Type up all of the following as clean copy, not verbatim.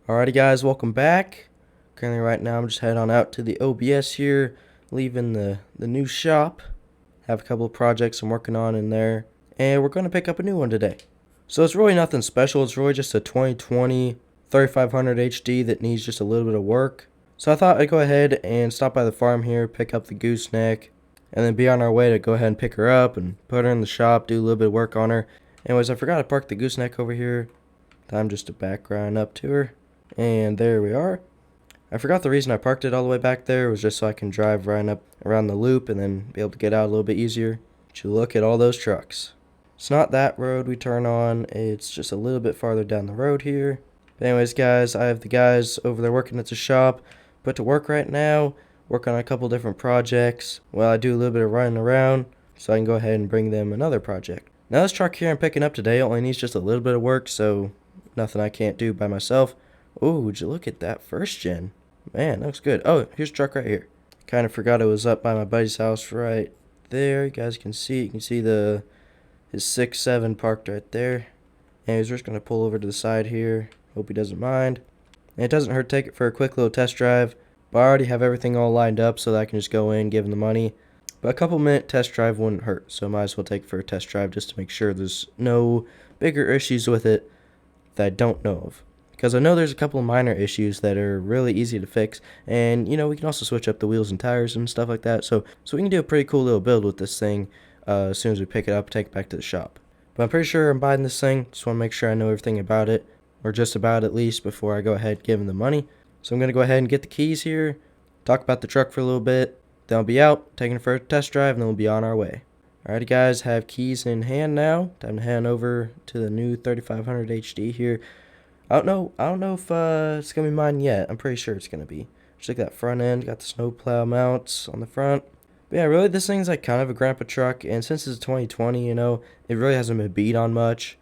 Alrighty guys, welcome back. Currently right now I'm just heading on out to the OBS here, leaving the new shop. Have a couple of projects I'm working on in there, and we're going to pick up a new one today. So it's really nothing special, it's really just a 2020 3500 HD that needs just a little bit of work. So I thought I'd go ahead and stop by the farm here, pick up the gooseneck, and then be on our way to go ahead and pick her up and put her in the shop, do a little bit of work on her. Anyways, I forgot to park the gooseneck over here. Time just to back grind up to her. And there we are. I forgot the reason I parked it all the way back there was just so I can drive right up around the loop and then be able to get out a little bit easier. But you look at all those trucks. It's not that road we turn on, it's just a little bit farther down the road here. But anyways guys, I have the guys over there working at the shop put to work right now, work on a couple different projects while I do a little bit of running around so I can go ahead and bring them another project. Now this truck here I'm picking up today only needs just a little bit of work, so nothing I can't do by myself. Oh, would you look at that first gen? Man, that looks good. Oh, here's a truck right here. Kind of forgot it was up by my buddy's house right there. You guys can see. You can see his 6.7 parked right there. And he's just going to pull over to the side here. Hope he doesn't mind. And it doesn't hurt to take it for a quick little test drive. But I already have everything all lined up so that I can just go in, give him the money. But a couple-minute test drive wouldn't hurt. So I might as well take it for a test drive just to make sure there's no bigger issues with it that I don't know of. Because I know there's a couple of minor issues that are really easy to fix. And, you know, we can also switch up the wheels and tires and stuff like that. So we can do a pretty cool little build with this thing as soon as we pick it up and take it back to the shop. But I'm pretty sure I'm buying this thing. Just want to make sure I know everything about it. Or just about at least before I go ahead and give him the money. So I'm going to go ahead and get the keys here. Talk about the truck for a little bit. Then I'll be out, taking it for a test drive, and then we'll be on our way. Alrighty guys, have keys in hand now. Time to hand over to the new 3500 HD here. I don't know if it's gonna be mine yet. I'm pretty sure it's gonna be. Just like that front end, got the snowplow mounts on the front. But yeah, really this thing's like kind of a grandpa truck, and since it's 2020, you know, it really hasn't been beat on much.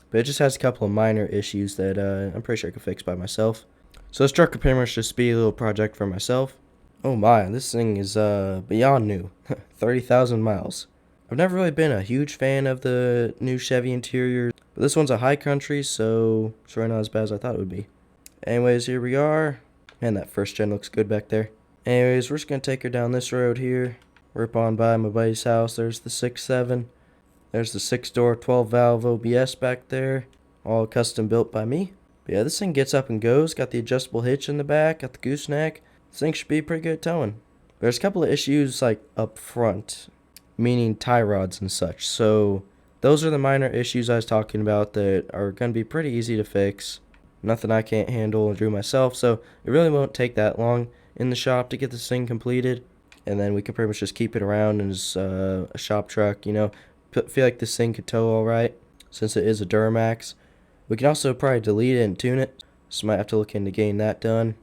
But it just has a couple of minor issues that I'm pretty sure I can fix by myself. So this truck could pretty much just be a little project for myself. Oh my, this thing is beyond new. 30,000 miles. I've never really been a huge fan of the new Chevy interior, but this one's a high country, so it's really not as bad as I thought it would be. Anyways, here we are. Man, that first gen looks good back there. Anyways, we're just going to take her down this road here. We're up on by my buddy's house. There's the 6.7. There's the 6-door 12-valve OBS back there, all custom built by me. But yeah, this thing gets up and goes. Got the adjustable hitch in the back, got the gooseneck. This thing should be pretty good at towing. There's a couple of issues like up front, meaning tie rods and such. So those are the minor issues I was talking about that are going to be pretty easy to fix. Nothing I can't handle and do myself, so it really won't take that long in the shop to get this thing completed. And then we can pretty much just keep it around as a shop truck, you know. Feel like this thing could tow alright, since it is a Duramax. We can also probably delete it and tune it, so might have to look into getting that done.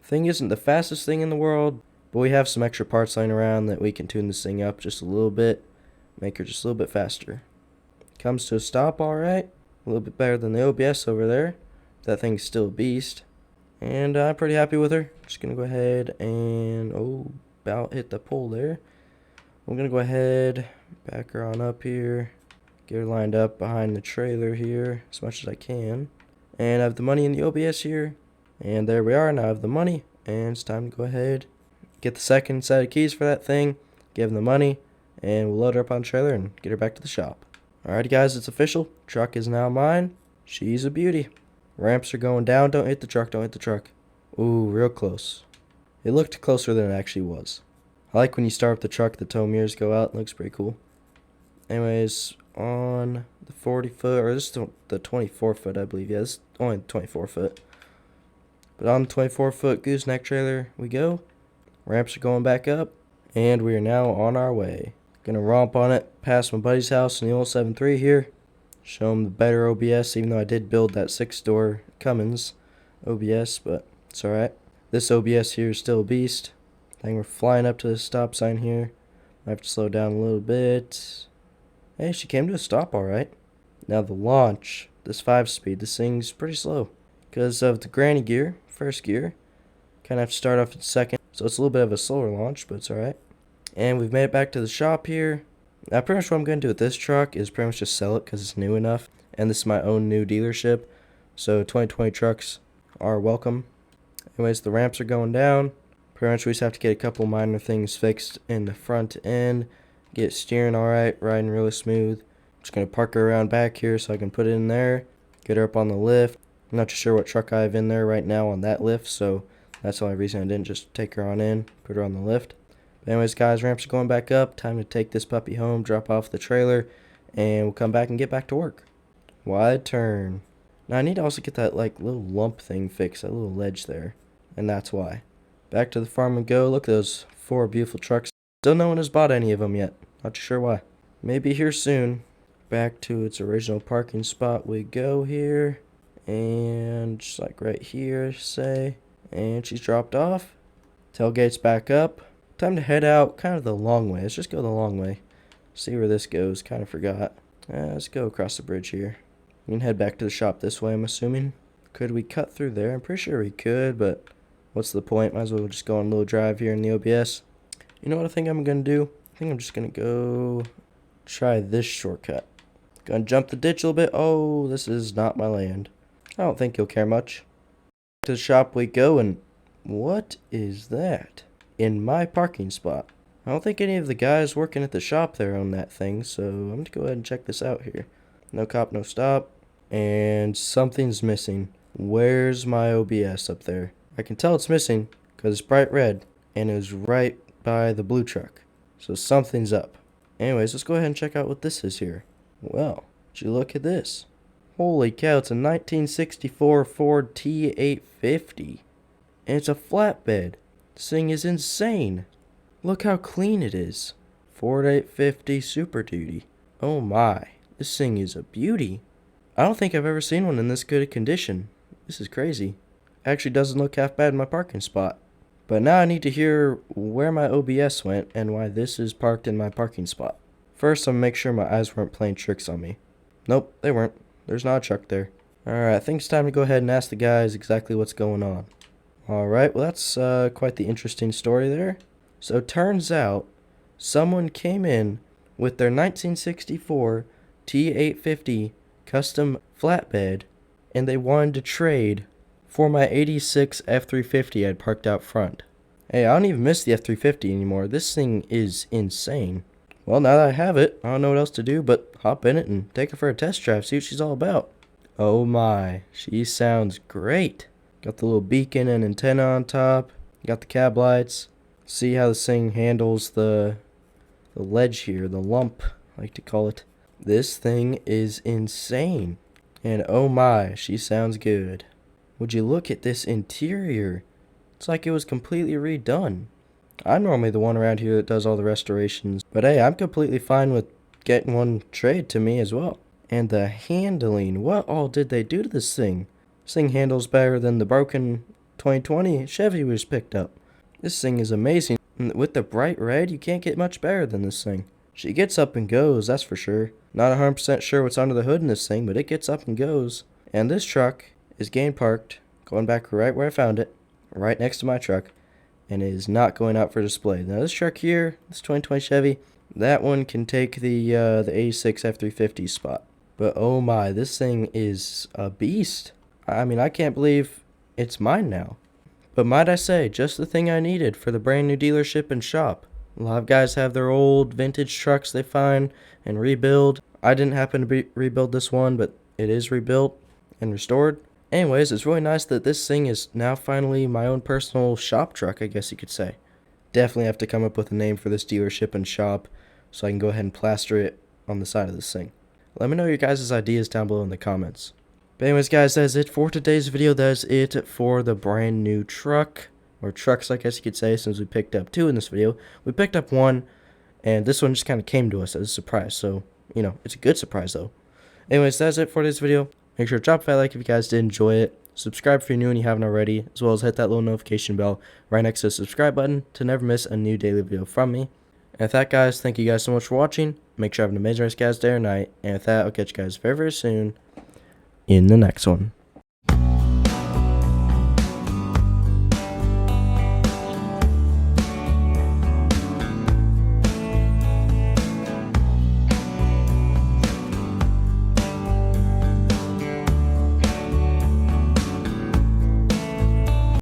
Thing isn't the fastest thing in the world, but we have some extra parts lying around that we can tune this thing up just a little bit, make her just a little bit faster. Comes to a stop alright, a little bit better than the OBS over there. That thing's still a beast. And I'm pretty happy with her. Just going to go ahead and, about hit the pole there. I'm going to go ahead, back her on up here, get her lined up behind the trailer here as much as I can. And I have the money in the OBS here. And there we are, now I have the money. And it's time to go ahead, get the second set of keys for that thing, give them the money, and we'll load her up on the trailer and get her back to the shop. Alrighty guys, it's official. Truck is now mine. She's a beauty. Ramps are going down. Don't hit the truck, don't hit the truck. Ooh, real close. It looked closer than it actually was. I like when you start up the truck, the tow mirrors go out. It looks pretty cool. Anyways, on the 40 foot, or this is the 24 foot, I believe. Yeah, this is only 24 foot. But on the 24 foot gooseneck trailer we go. Ramps are going back up. And we are now on our way. Gonna romp on it past my buddy's house in the old 7.3 here. Show him the better OBS, even though I did build that 6-door Cummins OBS, but it's alright. This OBS here is still a beast. I think we're flying up to the stop sign here. I have to slow down a little bit. Hey, she came to a stop alright. Now the launch, this 5-speed, this thing's pretty slow. Because of the granny gear, first gear. Kind of have to start off in second, so it's a little bit of a slower launch, but it's alright. And we've made it back to the shop here. Now pretty much what I'm going to do with this truck is pretty much just sell it because it's new enough. And this is my own new dealership. So 2020 trucks are welcome. Anyways, the ramps are going down. Pretty much we just have to get a couple minor things fixed in the front end. Get steering alright, riding really smooth. Just going to park her around back here so I can put it in there. Get her up on the lift. I'm not too sure what truck I have in there right now on that lift, so that's the only reason I didn't just take her on in, put her on the lift. But anyways, guys, ramps are going back up. Time to take this puppy home, drop off the trailer, and we'll come back and get back to work. Wide turn. Now I need to also get that like little lump thing fixed, that little ledge there, and that's why. Back to the farm we go. Look at those 4 beautiful trucks. Still no one has bought any of them yet. Not too sure why. Maybe here soon. Back to its original parking spot we go here. And just like right here, say. And she's dropped off. Tailgate's back up. Time to head out kind of the long way. Let's just go the long way. See where this goes. Kind of forgot. Let's go across the bridge here. We can head back to the shop this way, I'm assuming. Could we cut through there? I'm pretty sure we could, but what's the point? Might as well just go on a little drive here in the OBS. You know what I think I'm going to do? I think I'm just going to go try this shortcut. Gonna jump the ditch a little bit. Oh, this is not my land. I don't think you'll care much. To the shop we go, and what is that? In my parking spot. I don't think any of the guys working at the shop there own that thing, so I'm going to go ahead and check this out here. No cop, no stop. And something's missing. Where's my OBS up there? I can tell it's missing because it's bright red, and it was right by the blue truck. So something's up. Anyways, let's go ahead and check out what this is here. Well, would you look at this? Holy cow, it's a 1964 Ford T850. And it's a flatbed. This thing is insane. Look how clean it is. Ford 850 Super Duty. Oh my, this thing is a beauty. I don't think I've ever seen one in this good a condition. This is crazy. Actually doesn't look half bad in my parking spot. But now I need to hear where my OBS went and why this is parked in my parking spot. First, I'm going to make sure my eyes weren't playing tricks on me. Nope, they weren't. There's not a truck there. Alright, I think it's time to go ahead and ask the guys exactly what's going on. Alright, well that's quite the interesting story there. So turns out, someone came in with their 1964 T850 custom flatbed, and they wanted to trade for my 86 F350 I'd parked out front. Hey, I don't even miss the F350 anymore. This thing is insane. Well, now that I have it, I don't know what else to do but hop in it and take her for a test drive, see what she's all about. Oh my, she sounds great. Got the little beacon and antenna on top. Got the cab lights. See how this thing handles the ledge here, the lump, I like to call it. This thing is insane. And oh my, she sounds good. Would you look at this interior? It's like it was completely redone. I'm normally the one around here that does all the restorations, but hey, I'm completely fine with getting one trade to me as well. And the handling, what all did they do to this thing? This thing handles better than the broken 2020 Chevy we just picked up. This thing is amazing. And with the bright red, you can't get much better than this thing. She gets up and goes, that's for sure. Not 100% sure what's under the hood in this thing, but it gets up and goes. And this truck is getting parked, going back right where I found it, right next to my truck, and it is not going out for display. Now this truck here, this 2020 Chevy, that one can take the 86 F350 spot. But oh my, this thing is a beast. I mean, I can't believe it's mine now. But might I say, just the thing I needed for the brand new dealership and shop. A lot of guys have their old vintage trucks they find and rebuild. I didn't happen to rebuild this one, but it is rebuilt and restored. Anyways, it's really nice that this thing is now finally my own personal shop truck, I guess you could say. Definitely have to come up with a name for this dealership and shop so I can go ahead and plaster it on the side of this thing. Let me know your guys' ideas down below in the comments. But anyways, guys, that is it for today's video. That is it for the brand new truck. Or trucks, I guess you could say, since we picked up 2 in this video. We picked up 1, and this one just kind of came to us as a surprise. So, you know, it's a good surprise, though. Anyways, that's it for this video. Make sure to drop a fat like if you guys did enjoy it. Subscribe if you're new and you haven't already, as well as hit that little notification bell right next to the subscribe button to never miss a new daily video from me. And with that, guys, thank you guys so much for watching. Make sure you have an amazing rest, guys, day or night. And with that, I'll catch you guys very, very soon in the next one.